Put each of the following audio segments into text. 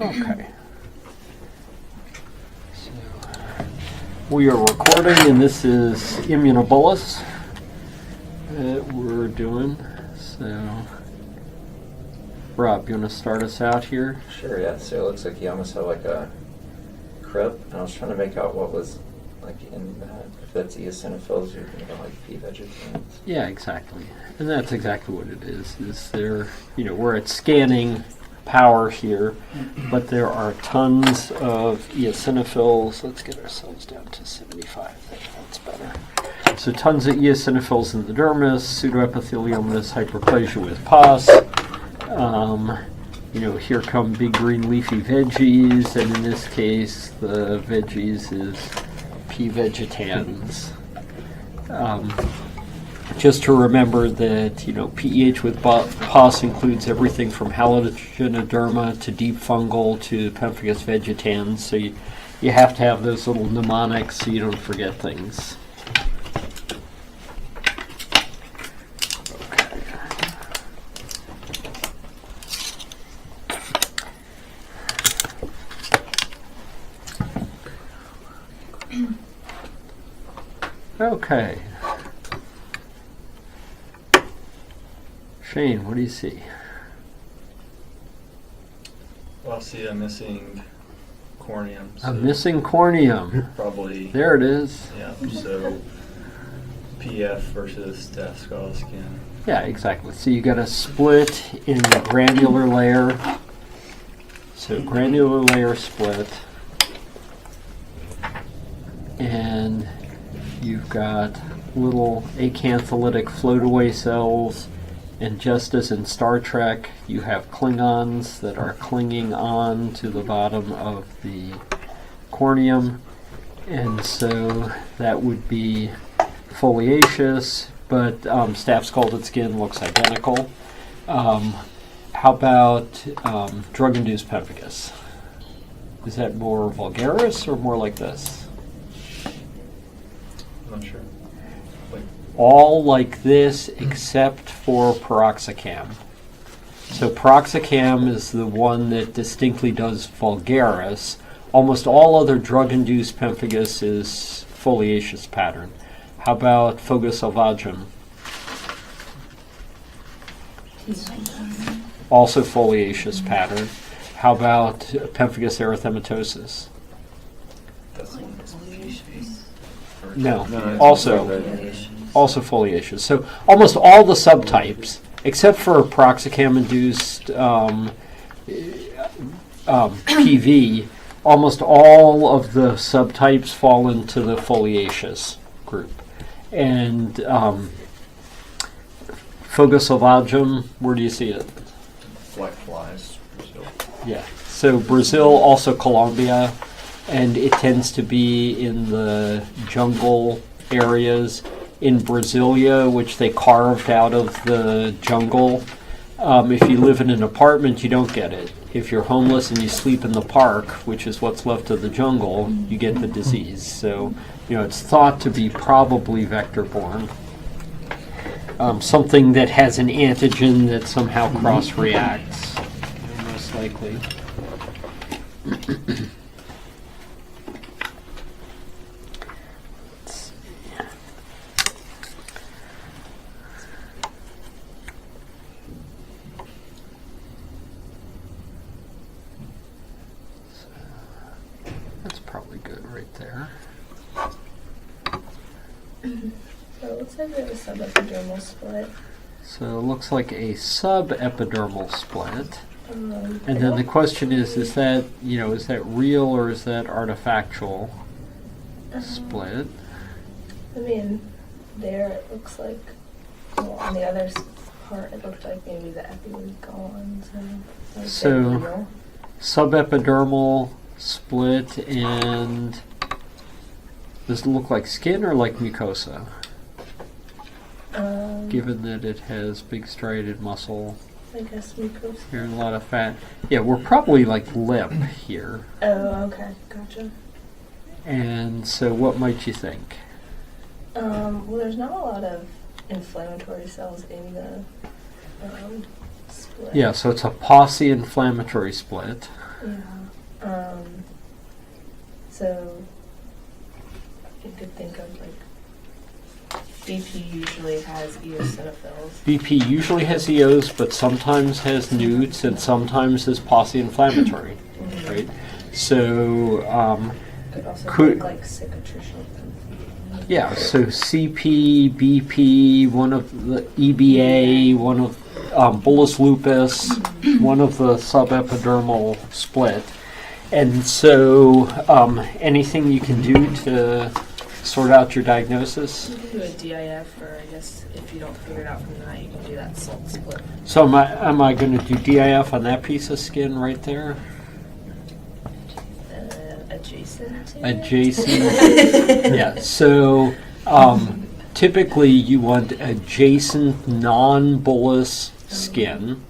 Okay. So we are recording, and this is immunobolus that we're doing. So, Rob, you want to start us out here? Sure, yeah. So it looks like you almost have like a crib, and I was trying to make out what was like in that. If that's eosinophils, you're thinking about like P vegetarians. Yeah, exactly. And that's exactly what it is. Is there, we're at scanning power here, but there are tons of eosinophils. Let's get ourselves down to 75. That's better. So tons of eosinophils in the dermis, pseudoepitheliomatous hyperplasia with pus. Here come big green leafy veggies, and in this case, the veggies is P vegetans. Just to remember that, PEH with pus includes everything from halogenoderma to deep fungal to pemphigus vegetans. So you have to have those little mnemonics so you don't forget things. Okay. Shane, what do you see? Well, I see a missing corneum. A missing corneum. Probably. There it is. Yeah, so PF versus staph scala skin. Yeah, exactly. So you got a split in the granular layer. So granular layer split. And you've got little acantholytic float-away cells, and just as in Star Trek, you have Klingons that are clinging on to the bottom of the corneum, and so that would be foliaceous, but staph scalded skin looks identical. How about drug-induced pemphigus? Is that more vulgaris or more like this? I'm not sure. All like this except for piroxicam. So piroxicam is the one that distinctly does vulgaris. Almost all other drug-induced pemphigus is foliaceous pattern. How about Fogus ovagum? Also foliaceous pattern. How about pemphigus erythematosus? That's the one that's foliaceous. No, also foliaceous. So almost all the subtypes, except for piroxicam-induced PV, almost all of the subtypes fall into the foliaceous group. And Fogus ovagum, where do you see it? Black flies, Brazil. Yeah. So Brazil, also Colombia, and it tends to be in the jungle areas. In Brasilia, which they carved out of the jungle, if you live in an apartment, you don't get it. If you're homeless and you sleep in the park, which is what's left of the jungle, you get the disease. So, it's thought to be probably vector-borne. Something that has an antigen that somehow cross-reacts, most likely. That's probably good right there. So it looks like we have a subepidermal split. So it looks like a subepidermal split. And then the question is that, is that real or is that artifactual split? I mean, there it looks like, on the other part it looked like maybe the epi was gone. So subepidermal split, and does it look like skin or like mucosa? Given that it has big striated muscle. I guess mucosa. Here and a lot of fat. Yeah, we're probably like lip here. Oh, okay, gotcha. And so what might you think? Well, there's not a lot of inflammatory cells in the split. Yeah, so it's a posse inflammatory split. Yeah. So you could think of like BP usually has eosinophils. BP usually has EOs, but sometimes has newts and sometimes is posi-inflammatory, right? So, Could also Could- think like cicatricial. yeah, so CP, BP, one of the EBA, one of bullous lupus, one of the subepidermal split. And so, anything you can do to sort out your diagnosis? You can do a DIF, or I guess if you don't figure it out from that, you can do that salt split. So am I going to do DIF on that piece of skin right there? Adjacent to? Adjacent. Yeah. So typically you want adjacent non-bullous skin.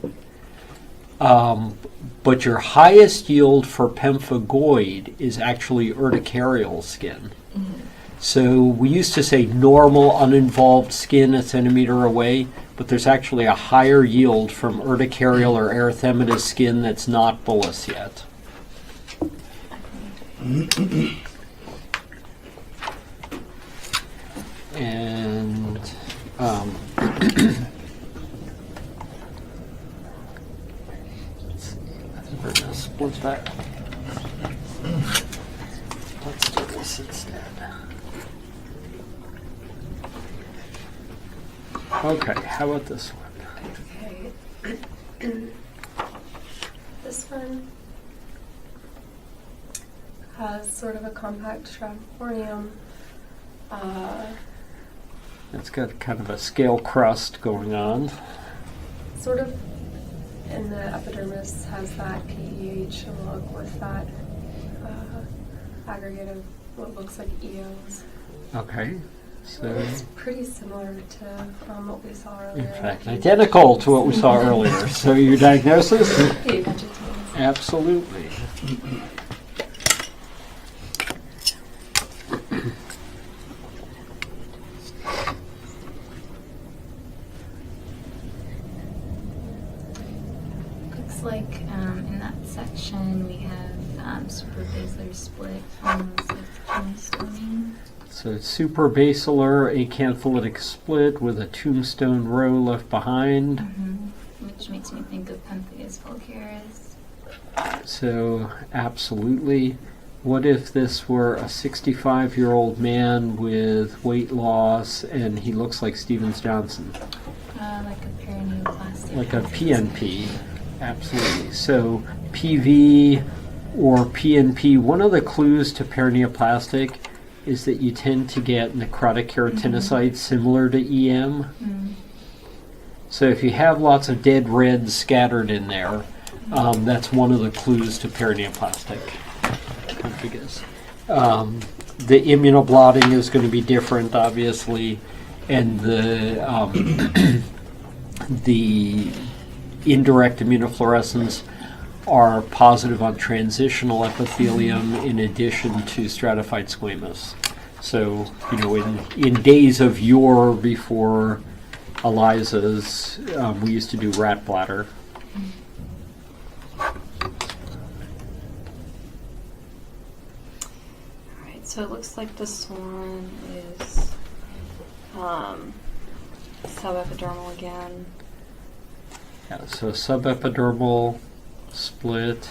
But your highest yield for pemphigoid is actually urticarial skin. So we used to say normal uninvolved skin a centimeter away, but there's actually a higher yield from urticarial or erythematous skin that's not bullous yet. And let's see, I think we're going to split that. Let's do this instead. Okay, how about this one? Okay. This one has sort of a compact stratifornium. It's got kind of a scale crust going on. Sort of in the epidermis has that PEH look with that aggregate of what looks like EOs. Okay, so It's pretty similar to what we saw earlier. in fact identical to what we saw earlier. So your diagnosis? Hey, vegetarian. Absolutely. Looks like in that section we have superbasilar split, almost like tombstoning. So suprabasilar acantholytic split with a tombstone row left behind. Which makes me think of Pemphigus vulgaris. So absolutely. What if this were a 65-year-old man with weight loss and he looks like Stevens Johnson? Like a perineoplastic. Like a PNP. Absolutely. So PV or PNP, one of the clues to perineoplastic is that you tend to get necrotic keratinocytes similar to EM. So if you have lots of dead reds scattered in there, that's one of the clues to perineoplastic pemphigus. The immunoblotting is going to be different, obviously, and the the indirect immunofluorescence are positive on transitional epithelium in addition to stratified squamous. So, you know, in days of yore before Eliza's, we used to do rat bladder. Alright, so it looks like this one is subepidermal again. Yeah, so subepidermal split.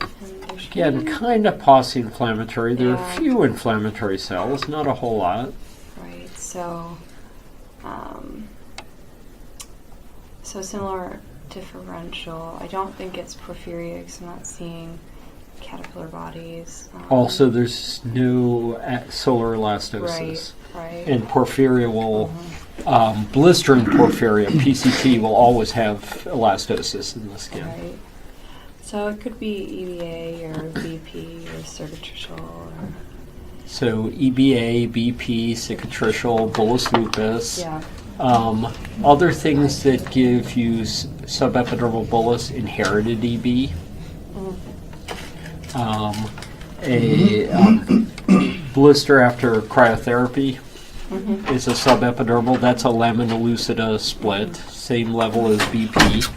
And there's Again, kind of posi-inflammatory. There are Yeah. few inflammatory cells, not a whole lot. right, so similar differential. I don't think it's porphyria because I'm not seeing caterpillar bodies. Also, there's no solar elastosis. Right. And porphyria will, blistering porphyria, PCT, will always have elastosis in the skin. Right. So it could be EVA or BP or cicatricial or So EBA, BP, cicatricial, bullous lupus. yeah. Other things that give you subepidermal bullous, inherited EB. A blister after cryotherapy is a subepidermal. That's a lamina lucida split, same level as BP.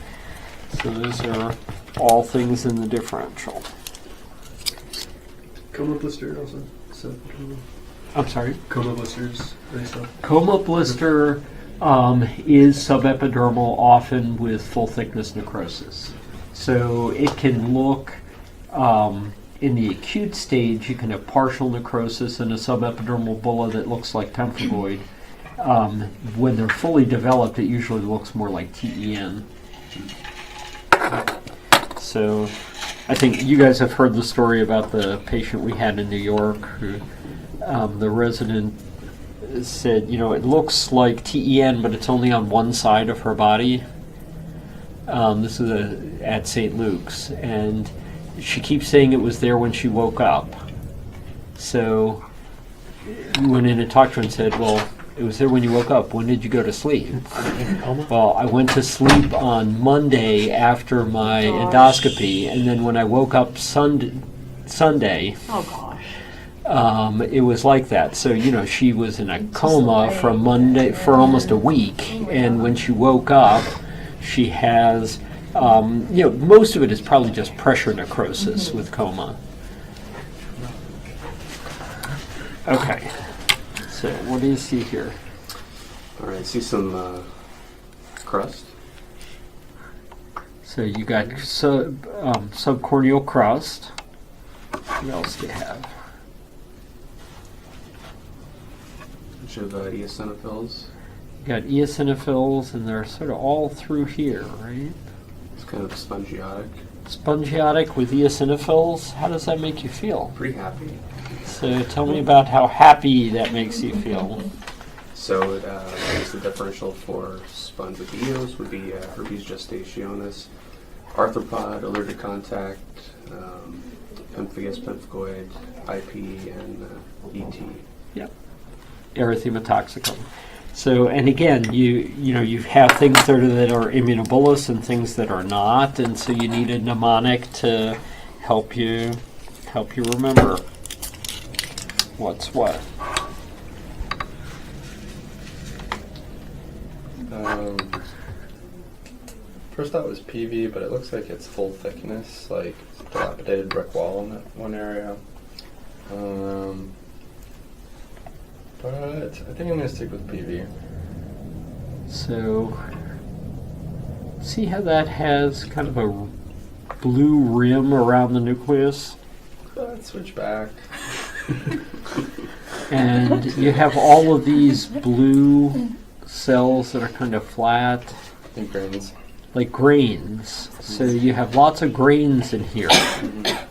So those are all things in the differential. Coma blister also. I'm sorry? Coma blisters. Coma blister is subepidermal, often with full thickness necrosis. So it can look, in the acute stage, you can have partial necrosis in a subepidermal bulla that looks like pemphigoid. When they're fully developed, it usually looks more like TEN. So I think you guys have heard the story about the patient we had in New York who the resident said, it looks like TEN, but it's only on one side of her body. This is at St. Luke's, and she keeps saying it was there when she woke up. So we went in and talked to her and said, well, it was there when you woke up. When did you go to sleep? Well, I went to sleep on Monday after my endoscopy, and then when I woke up Sunday, it was like that. So, she was in a coma from Monday for almost a week, and when she woke up, she has, most of it is probably just pressure necrosis with coma. Okay. So what do you see here? All right, I see some crust. So you got subcorneal crust. What else do you have? Bunch of eosinophils. You got eosinophils, and they're sort of all through here, right? It's kind of spongiotic. Spongiotic with eosinophils. How does that make you feel? Pretty happy. So tell me about how happy that makes you feel. So I guess the differential for sponge with EOS would be herpes gestationis, arthropod, allergic contact, pemphigus, pemphigoid, IP, and ET. Yep. Erythema toxicum. So, and again, you have things that are immunobullous and things that are not, and so you need a mnemonic to help you remember what's what. First thought was PV, but it looks like it's full thickness, like dilapidated brick wall in that one area. But I think I'm going to stick with PV. So, see how that has kind of a blue rim around the nucleus? Let's switch back. And you have all of these blue cells that are kind of flat. I think grains. Like grains. So you have lots of grains in here.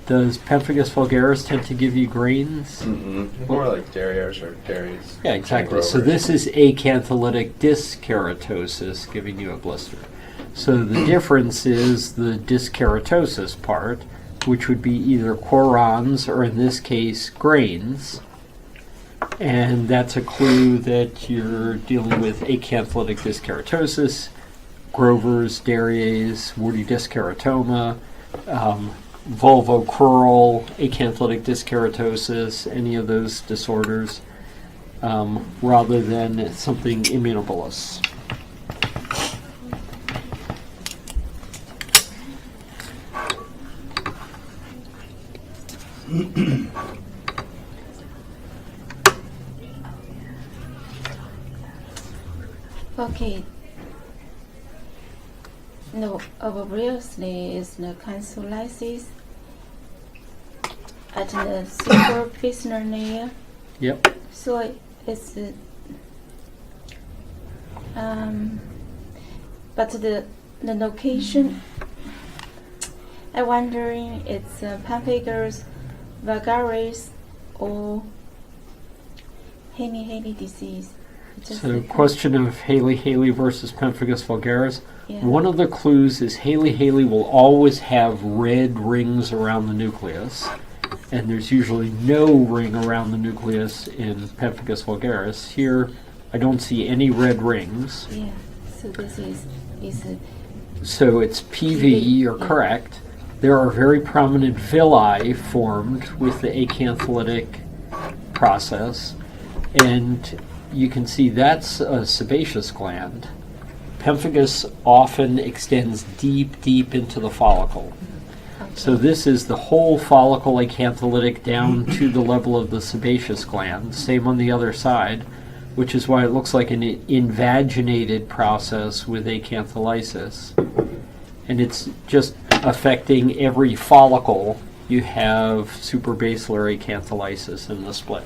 Does pemphigus vulgaris tend to give you grains? More like derriers or dairies. Yeah, exactly. So this is acantholytic dyskeratosis giving you a blister. So the difference is the dyskeratosis part, which would be either corons or in this case grains. And that's a clue that you're dealing with acantholytic dyskeratosis, Grover's, Darier's, woody dyskeratoma, vulvocrural, acantholytic dyskeratosis, any of those disorders, rather than something immunobullous. Okay. No, obviously is the cancellysis at the superficial layer. Yep. So it's but the location. I'm wondering it's pemphigus vulgaris or Haley disease. So question of Haley versus pemphigus vulgaris. Yeah. One of the clues is Haley will always have red rings around the nucleus, and there's usually no ring around the nucleus in pemphigus vulgaris. Here, I don't see any red rings. Yeah, so this is So it's PV, you're correct. There are very prominent villi formed with the acantholytic process, and you can see that's a sebaceous gland. Pemphigus often extends deep into the follicle. So this is the whole follicle acantholytic down to the level of the sebaceous gland. Same on the other side, which is why it looks like an invaginated process with acantholysis. And it's just affecting every follicle. You have suprabasilar acantholysis in the split.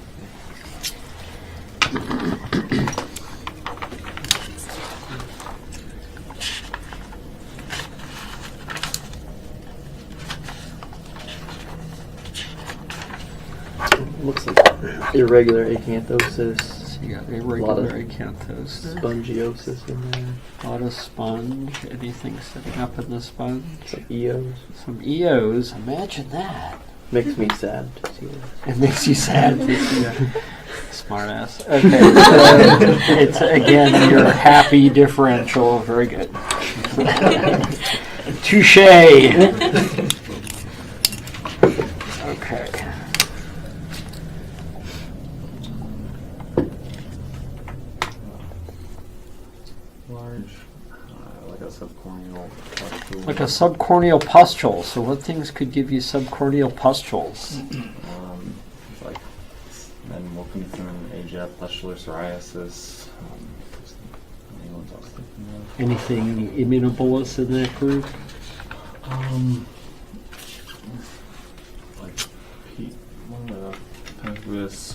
Looks like irregular acanthosis, You got lot irregular of acanthosis. spongiosis in there, A lot of sponge. Anything sitting up in the sponge? some EOs. Some EOs. Imagine that. Makes me sad to see that. It makes you sad to see that. Smart ass. Okay, so it's again your happy differential. Very good. Touche. Okay. Large, like a subcorneal pustule. Like a subcorneal pustule. So what things could give you subcorneal pustules? Like then Wilkinson, AGF, pustular psoriasis. Any ones I was thinking of? Anything immunobolus in that group? Like one of the pemphigus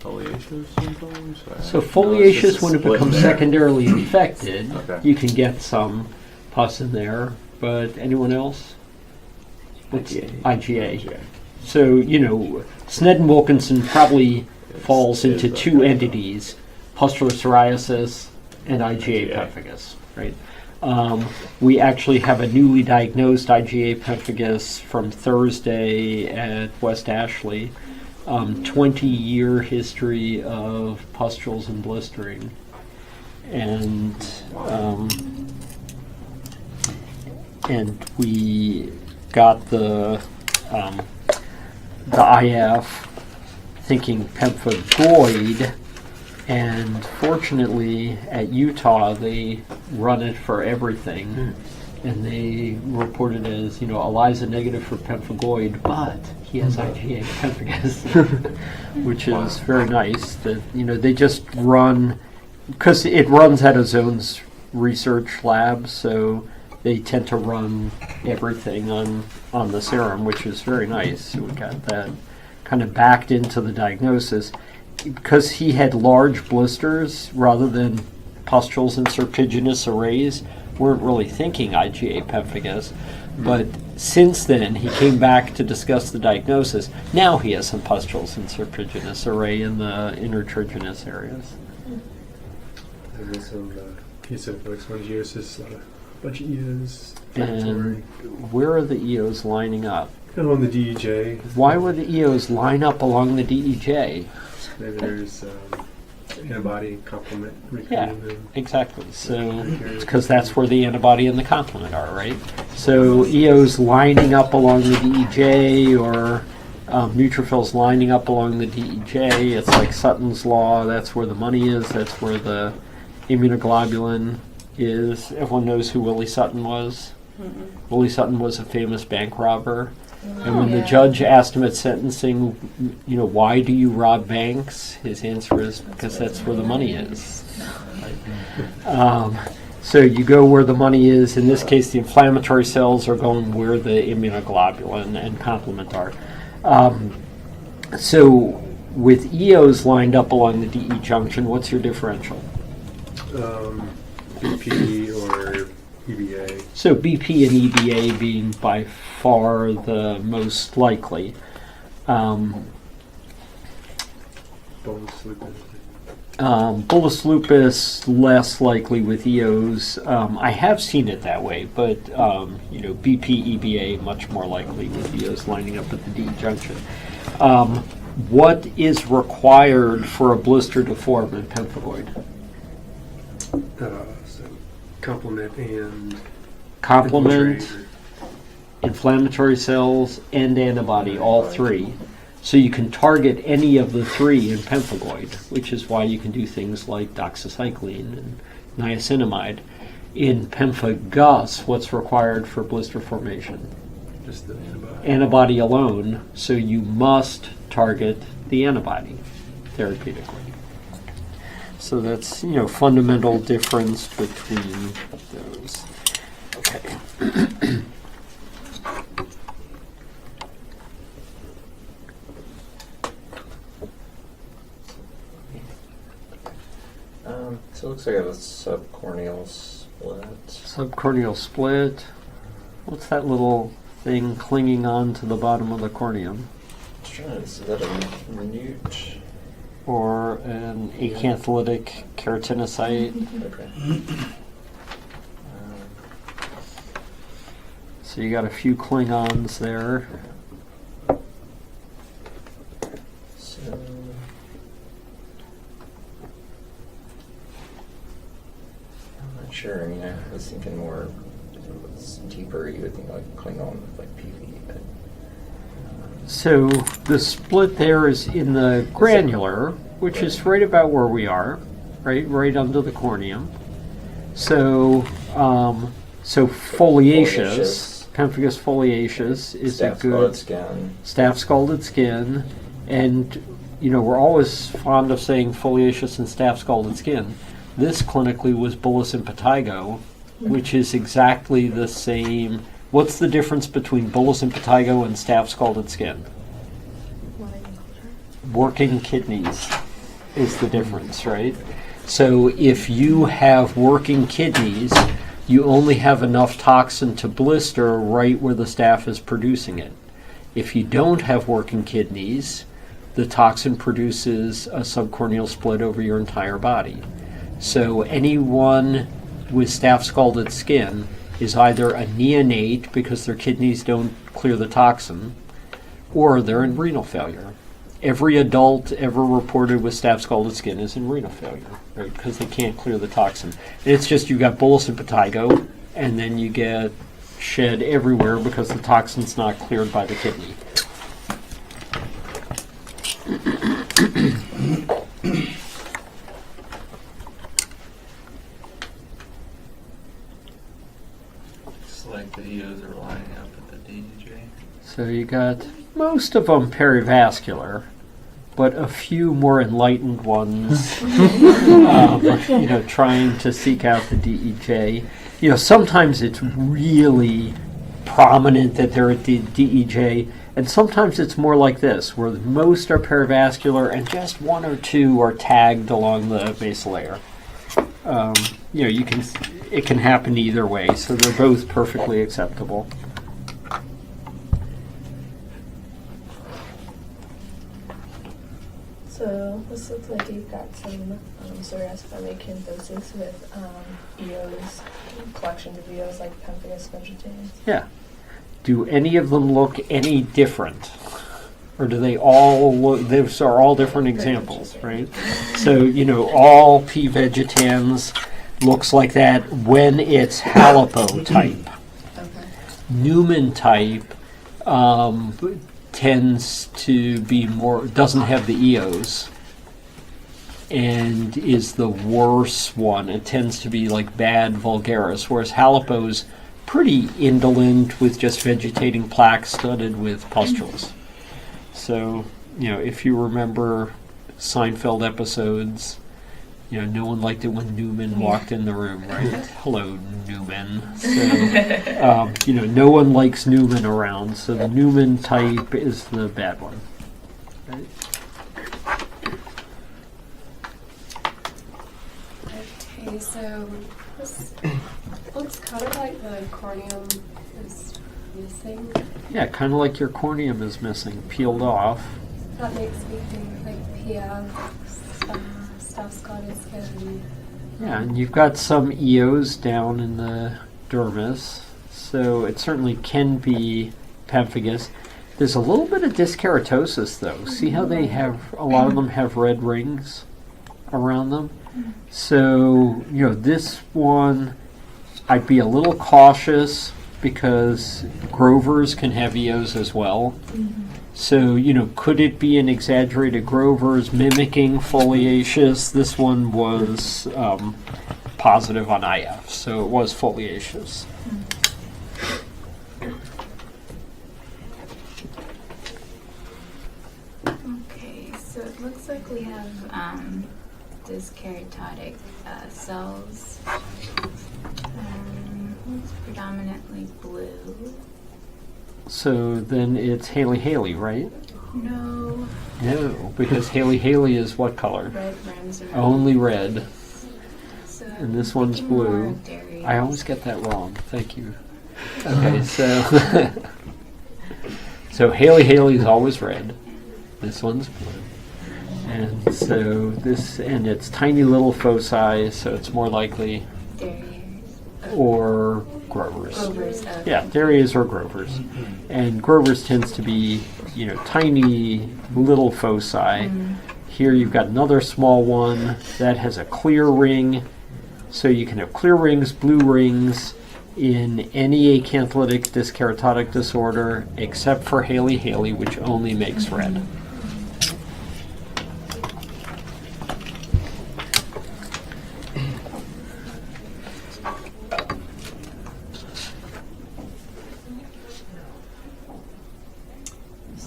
foliaceous syndromes. So foliaceous, just when it split becomes there. secondarily infected, Okay. you can get some pus in there. But anyone else? What's IgA. So, you know, Sned and Wilkinson probably falls into two entities, pustular psoriasis and IgA pemphigus, right? We actually have a newly diagnosed IgA pemphigus from Thursday at West Ashley. 20-year history of pustules and blistering. And we got the IF thinking pemphigoid, and fortunately at Utah they run it for everything, and they reported as, you know, ELISA negative for pemphigoid, but he has IgA pemphigus, which is very nice. That, you know, they just run, because it runs at a zones research lab, so they tend to run everything on the serum, which is very nice. So we got that kind of backed into the diagnosis. Because he had large blisters rather than pustules and serpiginous arrays, weren't really thinking IgA pemphigus. But since then, he came back to discuss the diagnosis. Now he has some pustules and serpiginous array in the intertriginous areas. There's also eosinophilic spongiosis, a bunch of EOs. And where are the EOs lining up? On the DEJ, Why would the EOs line up along the DEJ? maybe there's antibody complement Yeah, recruiting. exactly. So, because that's where the antibody and the complement are, right? So EOs lining up along the DEJ, or neutrophils lining up along the DEJ. It's like Sutton's law. That's where the money is. That's where the immunoglobulin is. Everyone knows who Willie Sutton was. Willie Sutton was a famous bank robber. And when the judge asked him at sentencing, you know, why do you rob banks? His answer is, because that's where the money is. So you go where the money is. In this case, the inflammatory cells are going where the immunoglobulin and complement are. So with EOs lined up along the DE junction, what's your differential? BP or EBA. So BP and EBA being by far the most likely. Bullous lupus. Bullous lupus less likely with EOs. I have seen it that way, but you know, BP, EBA much more likely with EOs lining up at the D junction. What is required for a blister to form in pemphigoid? So complement and Complement, infiltrate. inflammatory cells, and antibody, all three. So you can target any of the three in pemphigoid, which is why you can do things like doxycycline and niacinamide. In pemphigus, what's required for blister formation? Just the antibody. antibody alone, so you must target the antibody therapeutically. So that's, fundamental difference between those. Okay. So it looks like I have a subcorneal split. Subcorneal split. What's that little thing clinging on to the bottom of the corneum? Is that a newt? Or an acantholytic keratinocyte? Okay. So you got a few Klingons there. So I'm not sure. I mean, I was thinking more it's deeper. You would think like Klingon with like PV, but So the split there is in the granular, which is right about where we are, right under the corneum. So, foliaceous, pemphigus foliaceous is a good staff-scalded skin, and we're always fond of saying foliaceous and staff-scalded skin. This clinically was bullous impetigo, which is exactly the same. What's the difference between bullous impetigo and staff-scalded skin? Working kidneys is the difference, right? So if you have working kidneys, you only have enough toxin to blister right where the staph is producing it. If you don't have working kidneys, the toxin produces a subcorneal split over your entire body. So anyone with staph-scalded skin is either a neonate because their kidneys don't clear the toxin, or they're in renal failure. Every adult ever reported with staph-scalded skin is in renal failure, right? Because they can't clear the toxin. And it's just you got bullous impetigo, and then you get shed everywhere because the toxin's not cleared by the kidney. Like the EOs are lining up at the DJ. So you got most of them perivascular, but a few more enlightened ones, trying to seek out the DEJ. Sometimes it's really prominent that they're at the DEJ, and sometimes it's more like this, where most are perivascular and just one or two are tagged along the basal layer. It can happen either way, so they're both perfectly acceptable. So this looks like you've got some psoriasis acanthosis with EOs, collections of EOs like pemphigus vegetans. Yeah. Do any of them look any different? Or do they all look, those are all different examples, right? So, all P. vegetans looks like that when it's halipo type. Okay. Newman type tends to be more, doesn't have the EOs, and is the worse one. It tends to be like bad vulgaris, whereas halipo's pretty indolent with just vegetating plaque studded with pustules. So, if you remember Seinfeld episodes, no one liked it when Newman walked in the room, right? Hello, Newman. So, no one likes Newman around, so the Newman type is the bad one. Right? Okay, so this looks kind of like the corneum is missing. Yeah, kind of like your corneum is missing, peeled off. That makes me think like PF, staff-scalded skin. Yeah, and you've got some EOs down in the dermis, so it certainly can be pemphigus. There's a little bit of dyskeratosis, though. See how they have, a lot of them have red rings around them? So, this one, I'd be a little cautious because Grovers can have EOs as well. So, could it be an exaggerated Grovers mimicking foliaceous? This one was positive on IF, so it was foliaceous. So it looks like we have dyskeratotic cells. It's predominantly blue. So then it's Haley, right? No, No, because Haley is what color? red rims are Only red. So And this I'm one's thinking more blue. of Darius. I always get that wrong. Thank you. Okay, so so Haley is always red. This one's blue. And so this, and it's tiny little foci, so it's more likely, Darius. or Grovers. Grovers. Yeah, Darius or Grovers. And Grovers tends to be, tiny little foci. Here you've got another small one that has a clear ring. So you can have clear rings, blue rings in any acantholytic dyskeratotic disorder except for Haley, which only makes red.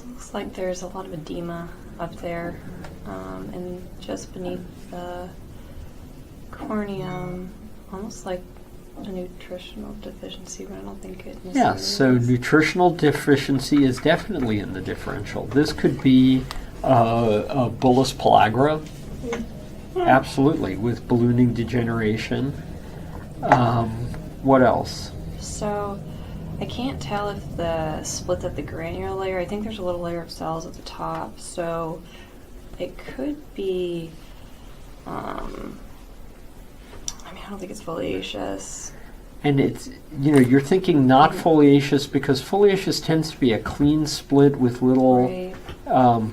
Looks like there's a lot of edema up there, and just beneath the corneum, almost like a nutritional deficiency, but I don't think it necessarily Yeah, so is. nutritional deficiency is definitely in the differential. This could be a bullous pellagra, absolutely, with ballooning degeneration. What else? So I can't tell if the split's at the granular layer. I think there's a little layer of cells at the top, so it could be. I don't think it's foliaceous. And it's, you're thinking not foliaceous because foliaceous tends to be a clean split with little Right.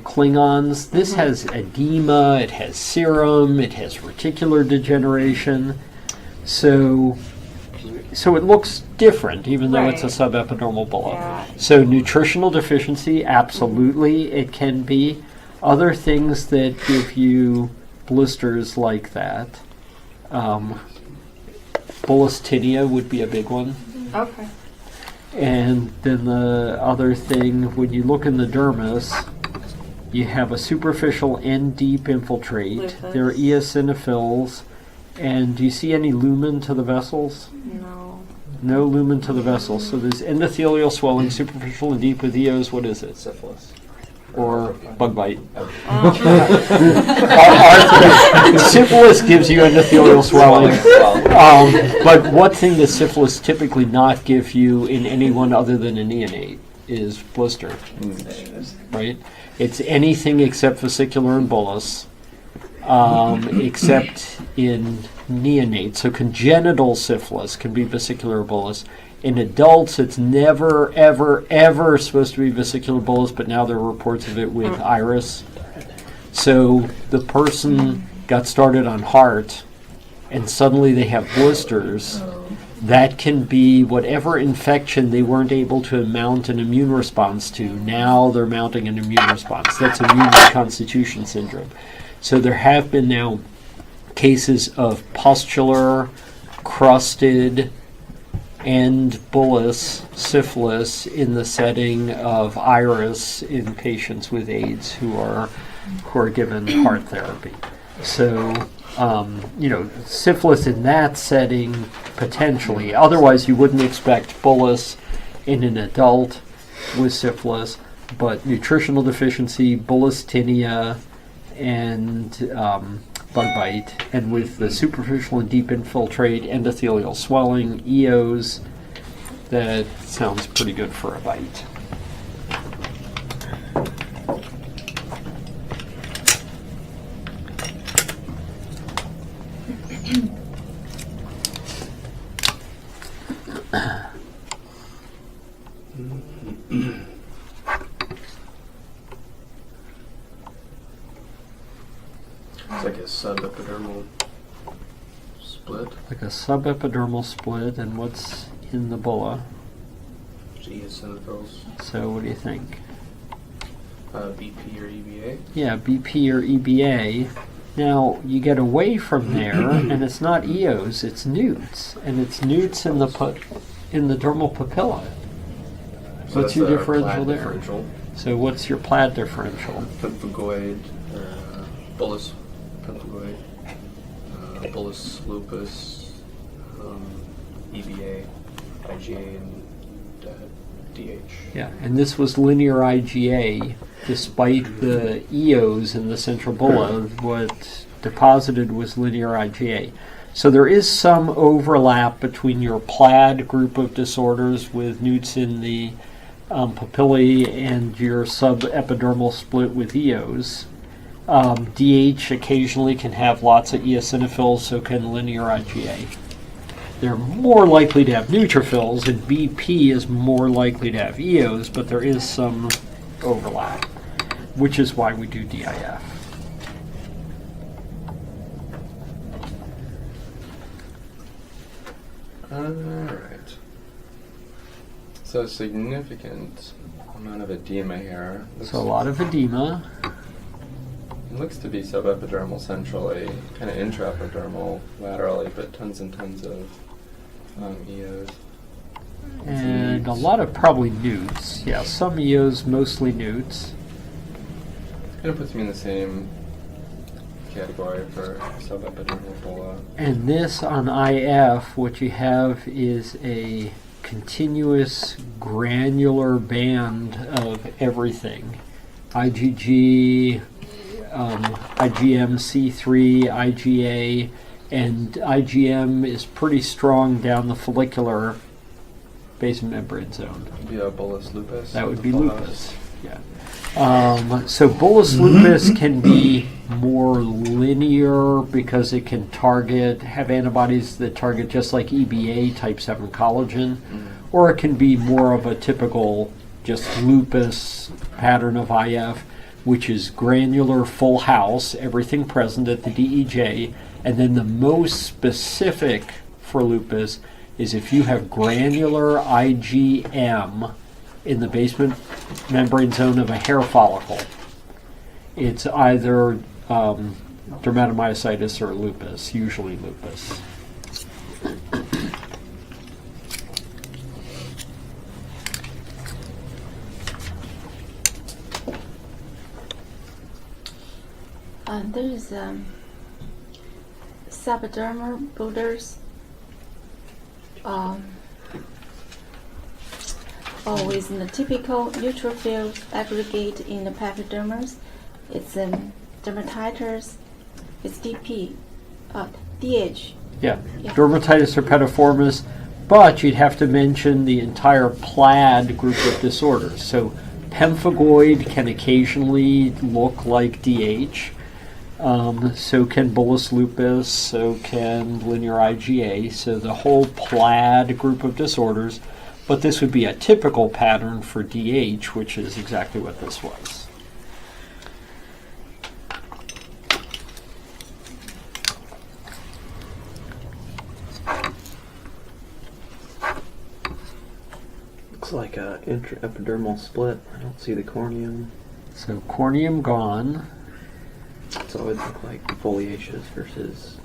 Klingons. This has edema, it has serum, it has reticular degeneration. So it looks different, even though it's a Right. subepidermal bulla. Yeah. So nutritional deficiency, absolutely, it can be. Other things that give you blisters like that. Bullous tinea would be a big one. Okay. And then the other thing, when you look in the dermis, you have a superficial and deep infiltrate. Lupus. There are eosinophils. And do you see any lumen to the vessels? No. No lumen to the vessels. So there's endothelial swelling, superficial and deep with eos. What is it? Syphilis. Or bug bite. Oh. Syphilis gives you endothelial swelling. But one thing that syphilis typically not give you in anyone other than a neonate is blister, right? It's anything except vesicular and bullous, except in neonates. So congenital syphilis can be vesicular or bullous. In adults, it's never, ever, ever supposed to be vesicular bullous, but now there are reports of it with iris. So the person got started on heart, and suddenly they have blisters. That can be whatever infection they weren't able to mount an immune response to. Now they're mounting an immune response. That's immune reconstitution syndrome. So there have been now cases of pustular, crusted, and bullous syphilis in the setting of iris in patients with AIDS who are given heart therapy. So, syphilis in that setting potentially. Otherwise, you wouldn't expect bullous in an adult with syphilis, but nutritional deficiency, bullous tinea, and bug bite, and with the superficial and deep infiltrate, endothelial swelling, EOs, that sounds pretty good for a bite. It's like a subepidermal split. Like a subepidermal split, and what's in the bulla? Eosinophils. So what do you think? BP or EBA. Yeah, BP or EBA. Now, you get away from there, and it's not EOs, it's newts. And it's newts in the dermal papilla. So What's that's your the differential plaid there? differential. So what's your plaid differential? Pemphigoid, They're bullous pemphigoid, bullous lupus, EBA, IgA, and DH. Yeah, and this was linear IgA, despite the EOs in the central bulla. What deposited was linear IgA. So there is some overlap between your plaid group of disorders with newts in the papillae and your subepidermal split with EOs. DH occasionally can have lots of eosinophils, so can linear IgA. They're more likely to have neutrophils, and BP is more likely to have EOs, but there is some overlap, which is why we do DIF. Alright. So significant amount of edema here. So a lot of edema. It looks to be subepidermal centrally, kind of intraepidermal laterally, but tons and tons of EOs. And a lot of probably newts. Yeah, some EOs, mostly newts. Kind of puts me in the same category for subepidermal bulla. And this on IF, what you have is a continuous granular band of everything. IgG, IgM, C3, IgA, and IgM is pretty strong down the follicular basement membrane zone. Would be a bullous lupus. That would be lupus. Yeah. So bullous lupus can be more linear because it can have antibodies that target just like EBA type 7 collagen, or it can be more of a typical just lupus pattern of IF, which is granular, full house, everything present at the DEJ, and then the most specific for lupus is if you have granular IgM in the basement membrane zone of a hair follicle. It's either dermatomyositis or lupus, usually lupus. There is subdermal boulders. With the typical neutrophil aggregate in the pachydermis, it's dermatitis, it's DP, DH. Yeah, dermatitis herpetiformis, but you'd have to mention the entire plaid group of disorders. So pemphigoid can occasionally look like DH. So can bullous lupus, so can linear IgA, so the whole plaid group of disorders, but this would be a typical pattern for DH, which is exactly what this was. Looks like a intraepidermal split. I don't see the corneum. So corneum gone. So it would look like foliaceous versus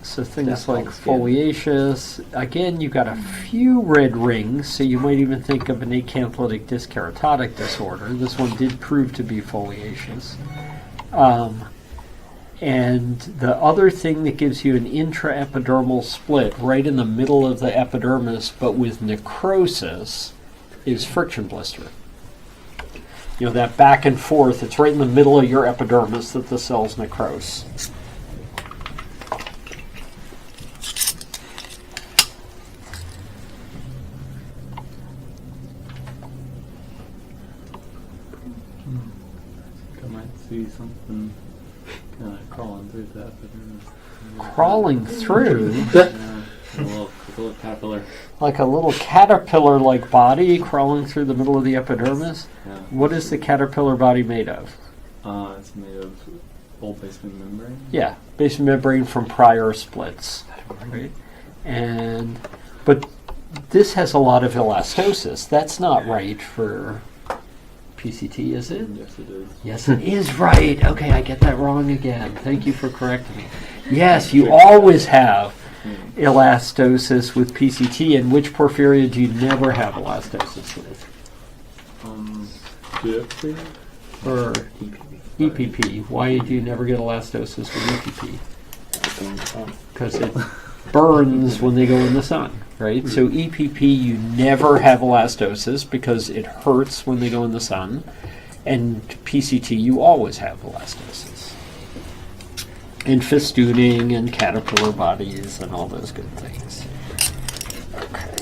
So things That's like all skin. foliaceous. Again, you've got a few red rings, so you might even think of an acantholytic dyskeratotic disorder. This one did prove to be foliaceous. And the other thing that gives you an intraepidermal split right in the middle of the epidermis, but with necrosis, is friction blister. You know, that back and forth, it's right in the middle of your epidermis that the cells necrose. I might see something kind of crawling through the epidermis. Crawling through? Yeah, a little caterpillar. Like a little caterpillar-like body crawling through the middle of the epidermis? Yeah. What is the caterpillar body made of? It's made of old basement membrane. Yeah, basement membrane from prior splits. Right? But this has a lot of elastosis. That's not right for PCT, is it? Yes, it is. Yes, it is right. Okay, I get that wrong again. Thank you for correcting me. Yes, you always have elastosis with PCT, and which porphyria do you never have elastosis with? Do you ever see Or EPP. Why do you never get elastosis with EPP? Because it burns when they go in the sun, right? So EPP, you never have elastosis because it hurts when they go in the sun. And PCT, you always have elastosis. And festooning and caterpillar bodies and all those good things. Okay.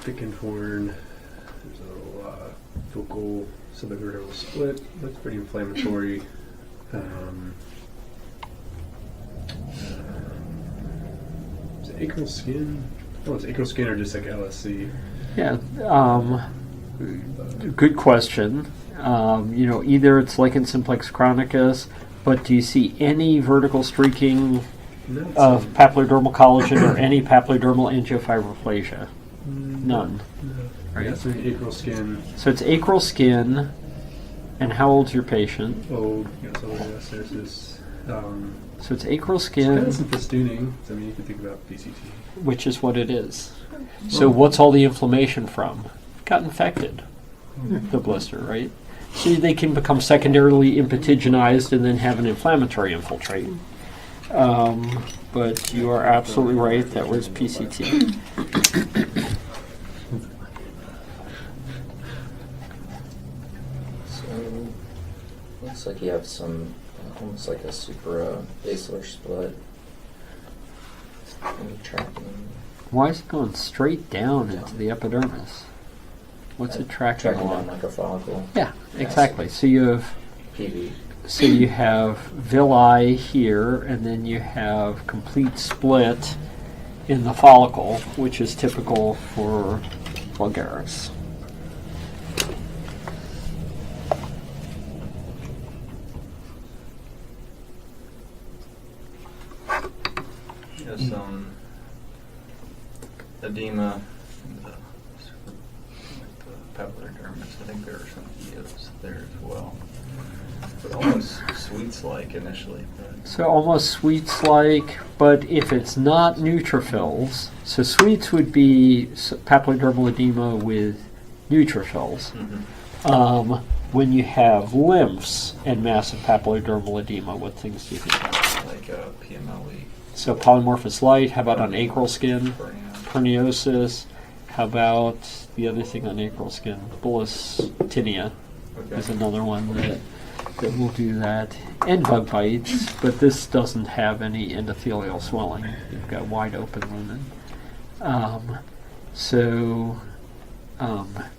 Thickened horn. There's a little focal subepidermal split. That's pretty inflammatory. Is it acral skin? Oh, it's acral skin or just like LSC? Yeah. Good question. Either it's lichen simplex chronicus, but do you see any vertical streaking of papillodermal collagen or any papillodermal angiofibroplasia? None. No. Right. Yeah, so acral skin. So it's acral skin. And how old's your patient? Old. Yes, old elastosis. So it's acral It's skin, kind of some festooning. So, I mean, you can think about PCT. which is what it is. So what's all the inflammation from? Got infected, the blister, right? So they can become secondarily impetiginized and then have an inflammatory infiltrate. But you are absolutely right, that was PCT. So, looks like you have some, almost like a suprabasilar split. Any tracking? Why is it going straight down into the epidermis? What's it tracking Tracking down along? like a follicle. Yeah, exactly. So you have PV. So you have villi here, and then you have complete split in the follicle, which is typical for vulgaris. Yes, edema in the papillary dermis. I think there are some EOs there as well. But almost sweets-like initially. But So almost sweets-like, but if it's not neutrophils, so sweets would be papillodermal edema with neutrophils. When you have lymphs and massive papillodermal edema, what things do you think of? like PMLE. So polymorphous light, how about on acral skin? Perniosis. How about the other thing on acral skin? Bullous tinea is another one that will do that. And bug bites, but this doesn't have any endothelial swelling. You've got wide open lumen.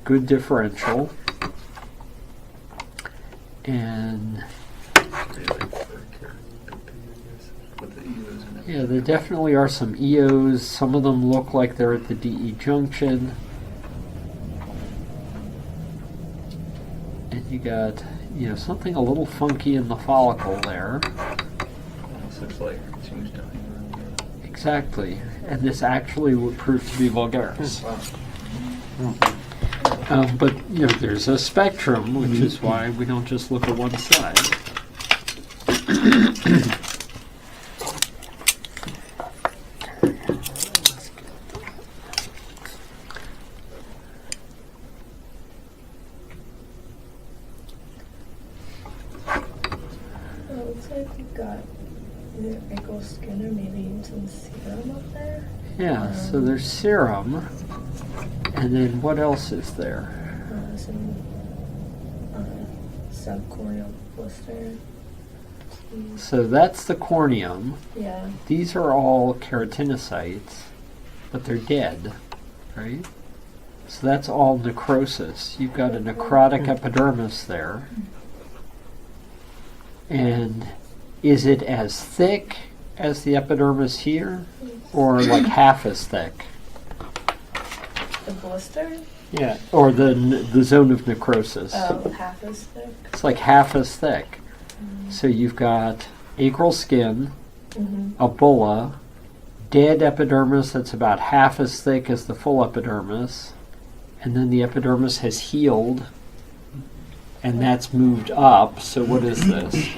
Good differential. And yeah, there definitely are some EOs. Some of them look like they're at the DE junction. And you got, something a little funky in the follicle there. So it's like tumors down here. Exactly. And this actually would prove to be vulgaris. But, there's a spectrum, which is why we don't just look at one side. Looks like we've got either acral skin or maybe some serum up there. Yeah, so there's serum. And then what else is there? Some subcorneal blister. So that's the corneum. Yeah. These are all keratinocytes, but they're dead, right? So that's all necrosis. You've got a necrotic epidermis there. And is it as thick as the epidermis here, or like half as thick? The blister? Yeah, or the zone of necrosis. Oh, half as thick. It's like half as thick. So you've got acral skin, a bulla, dead epidermis that's about half as thick as the full epidermis, and then the epidermis has healed, and that's moved up. So what is this?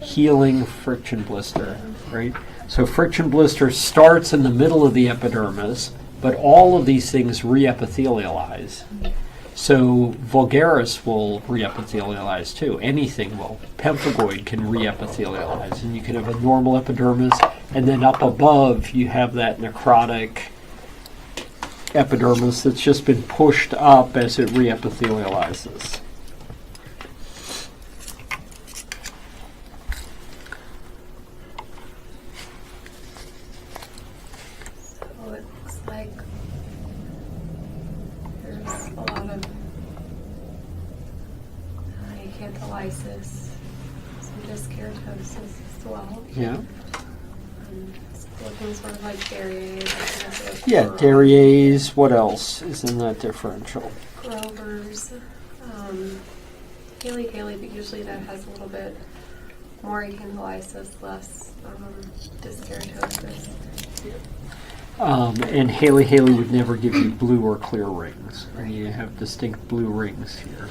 Healing friction blister, right? So friction blister starts in the middle of the epidermis, but all of these things reepithelialize. So vulgaris will reepithelialize too. Anything will. Pemphigoid can reepithelialize, and you can have a normal epidermis, and then up above you have that necrotic epidermis that's just been pushed up as it reepithelializes. So it looks like there's a lot of acantholysis, some dyskeratosis as well. Yeah. It's looking sort of like Derriers. Yeah, Derriers. What else is in that differential? Grover's, Haley, but usually that has a little bit more acantholysis, less dyskeratosis. And Haley would never give you blue or clear rings. And you have distinct blue rings here.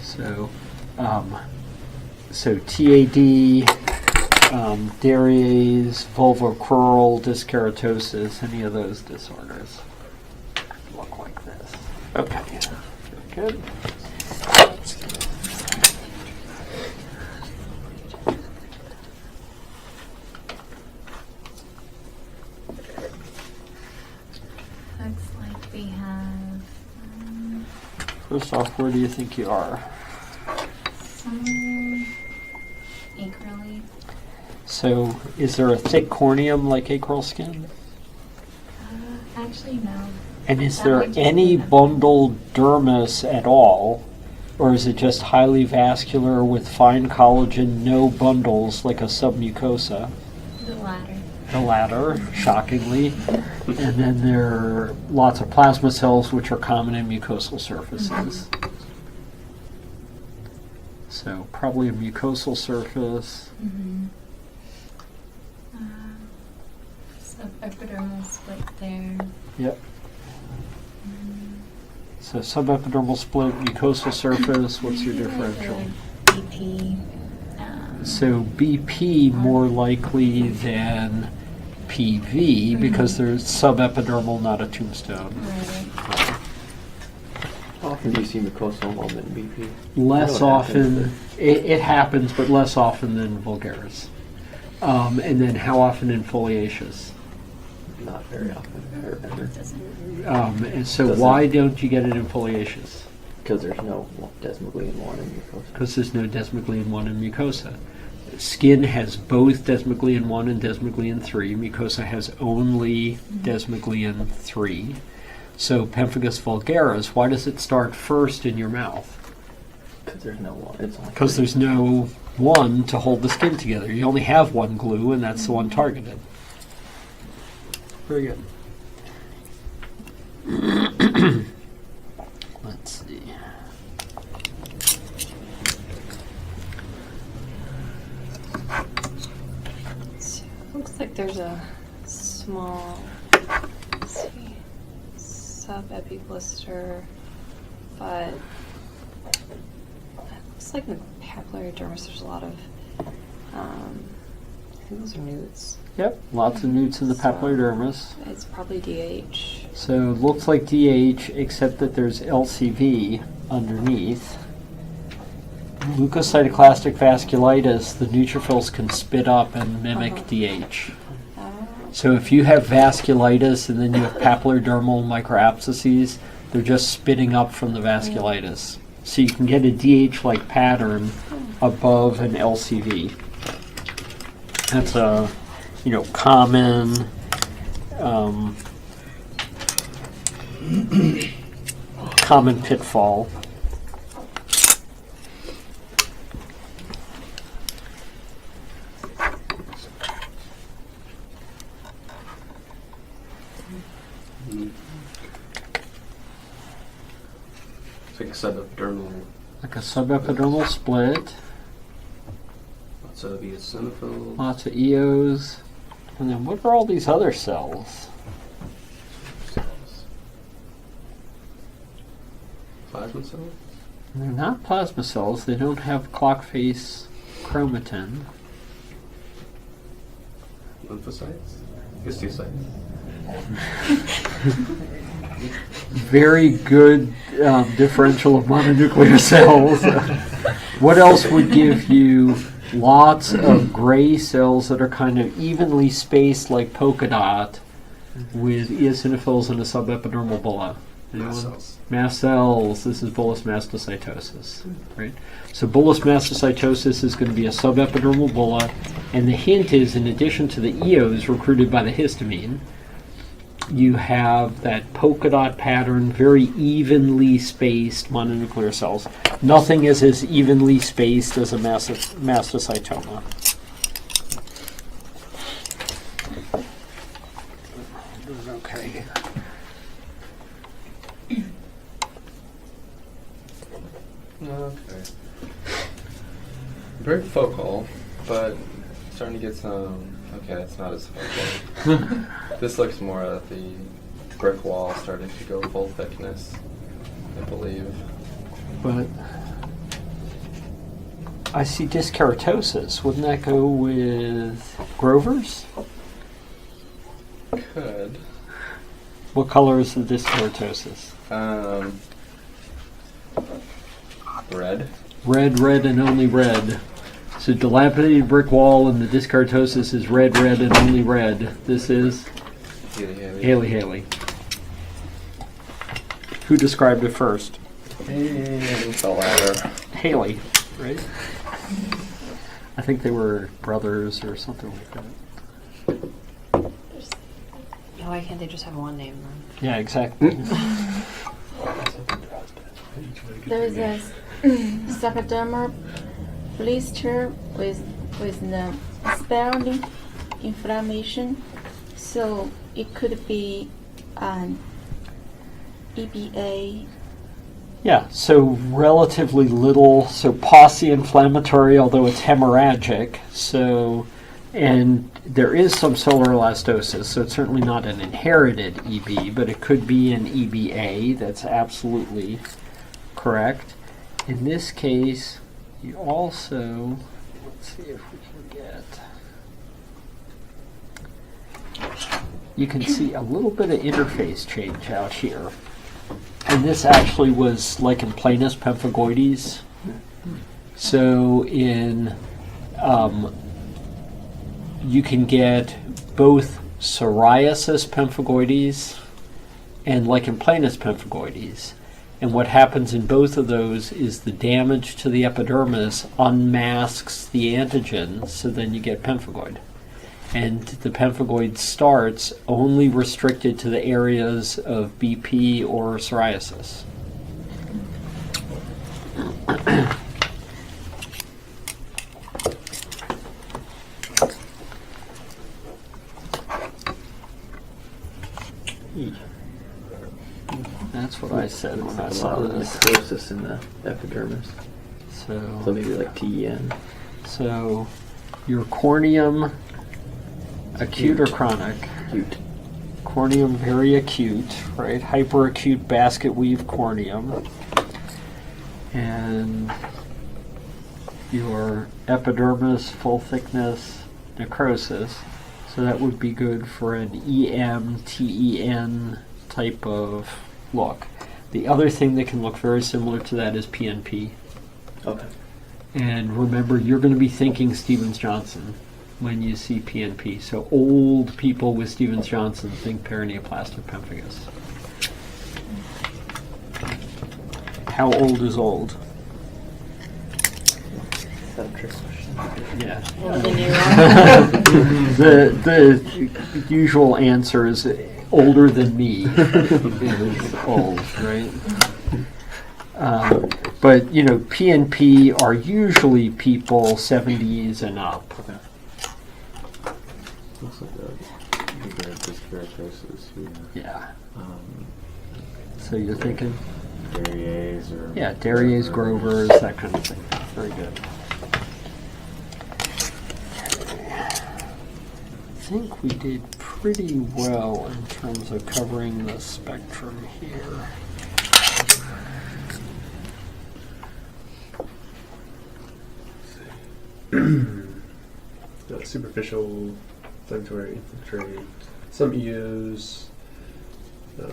So, TAD, Derriers, vulvocrural dyskeratosis, any of those disorders look like this. Okay, very good. Looks like we have First off, where do you think you are? somewhere acrally. So, is there a thick corneum like acral skin? Actually, no. And is That there might just any be the- bundled dermis at all? Or is it just highly vascular with fine collagen, no bundles like a submucosa? The latter. The latter, shockingly. And then there are lots of plasma cells, which are common in mucosal surfaces. So probably a mucosal surface. Mm-hmm. Subepidermal split there. Yep. So subepidermal split, mucosal surface, what's your differential? BP. So BP more likely than PV because there's subepidermal, not a tombstone. Right. How often do you see mucosal involvement in BP? Less I know it often, happens, it happens, but less often than vulgaris. And then how often in foliaceous? but not very often. Or ever. And so Doesn't- why don't you get it in foliaceous? Because there's no desmoglein 1 in mucosa. Because there's no desmoglein 1 in mucosa. Skin has both desmoglein 1 and desmoglein 3. Mucosa has only desmoglein 3. So pemphigus vulgaris, why does it start first in your mouth? Because there's no 1. It's only Because there's no one to hold the skin together. You only have one glue, and that's the one targeted. Very good. Let's see. So, looks like there's a small, let's see, sub-epi blister, but it looks like in the papillary dermis there's a lot of, I think those are newts. Yep, lots of newts in the papillary dermis. It's probably DH. So it looks like DH, except that there's LCV underneath. Leukocytoclastic vasculitis, the neutrophils can spit up and mimic DH. So if you have vasculitis and then you have papillodermal microabscesses, they're just spitting up from the vasculitis. So you can get a DH-like pattern above an LCV. That's a, common common pitfall. It's like a subepidermal. Like a subepidermal split, Lots of eosinophils. lots of EOs. And then what are all these other cells? Cells. Plasma cells? They're not plasma cells. They don't have clock face chromatin. lymphocytes, histiocytes. Very good differential of mononuclear cells. What else would give you lots of gray cells that are kind of evenly spaced like polka dot with eosinophils and a subepidermal bulla? Mast cells. Mast cells. This is bullous mastocytosis, right? So bullous mastocytosis is going to be a subepidermal bulla, and the hint is, in addition to the eos recruited by the histamine, you have that polka dot pattern, very evenly spaced mononuclear cells. Nothing is as evenly spaced as a mastocytoma. Okay. Okay. Very focal, but starting to get some. Okay, it's not as focal. This looks more at the brick wall starting to go full thickness, I believe. But I see dyskeratosis. Wouldn't that go with Grover's? Could. What color is the dyskeratosis? Red. Red, red, and only red. So dilapidated brick wall and the dyskeratosis is red, red, and only red. This is Haley. Haley. Who described it first? And the latter. Haley, right? I think they were brothers or something like that. Why can't they just have one name then? Yeah, exactly. There is a subdermal blister with the sparing inflammation, so it could be an EBA. Yeah, so relatively little, so pauci inflammatory, although it's hemorrhagic. So, and there is some solar elastosis, so it's certainly not an inherited EB, but it could be an EBA. That's absolutely correct. In this case, you also, let's see if we can get, you can see a little bit of interface change out here. And this actually was lichen planus pemphigoides. So in, you can get both psoriasis pemphigoides and lichen planus pemphigoides. And what happens in both of those is the damage to the epidermis unmasks the antigen, so then you get pemphigoid. And the pemphigoid starts only restricted to the areas of BP or psoriasis. That's what I said when I A saw lot of this. necrosis in the epidermis. So So, maybe like TEN. so your corneum, acute or chronic? Acute. Corneum very acute, right? Hyperacute basket weave corneum. And your epidermis, full thickness necrosis. So that would be good for an EM, TEN type of look. The other thing that can look very similar to that is PNP. Okay. And remember, you're going to be thinking Stevens-Johnson when you see PNP. So old people with Stevens-Johnson think paraneoplastic pemphigus. How old is old? Is that a trick question? Yeah. Older than you are. The usual answer is older than me is old, right? But you know, PNP are usually people 70s and up. Okay. Looks like a bigger dyskeratosis here. Yeah. So you're thinking? Derrier's or... Yeah, Derrier's, Grover's, that kind of thing. Very good. I think we did pretty well in terms of covering the spectrum here. The superficial February infiltrate. Some EOs. Let's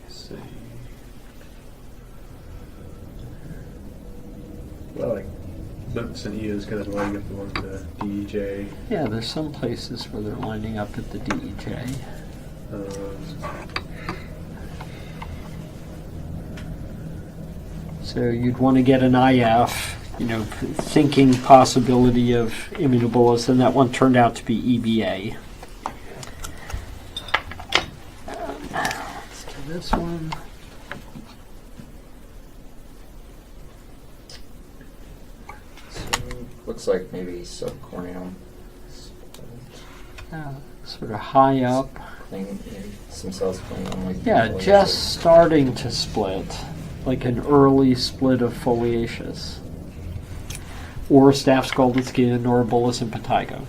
see. Well, like Memphis and EOs kind of lining up along the DEJ. Yeah, there's some places where they're lining up at the DEJ. So you'd want to get an IF, thinking possibility of immunobolus, and that one turned out to be EBA. Let's do this one. So, looks like maybe subcorneal. Sort of high up. Maybe some cells going on like Yeah, foliaceous. just starting to split, like an early split of foliaceous, or staph scalded skin, or bullous impetigo.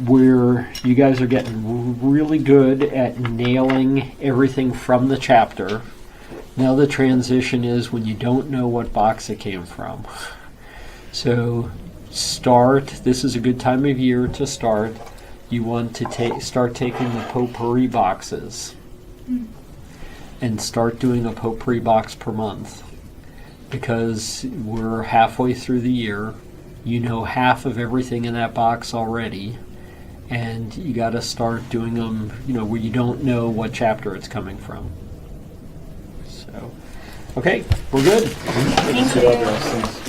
Where you guys are getting really good at nailing everything from the chapter. Now the transition is when you don't know what box it came from. So this is a good time of year to start. You want to start taking the potpourri boxes and start doing a potpourri box per month, because we're halfway through the year. You know half of everything in that box already, and you got to start doing them, where you don't know what chapter it's coming from. So, okay, we're good. Thank Good you. job, Justin.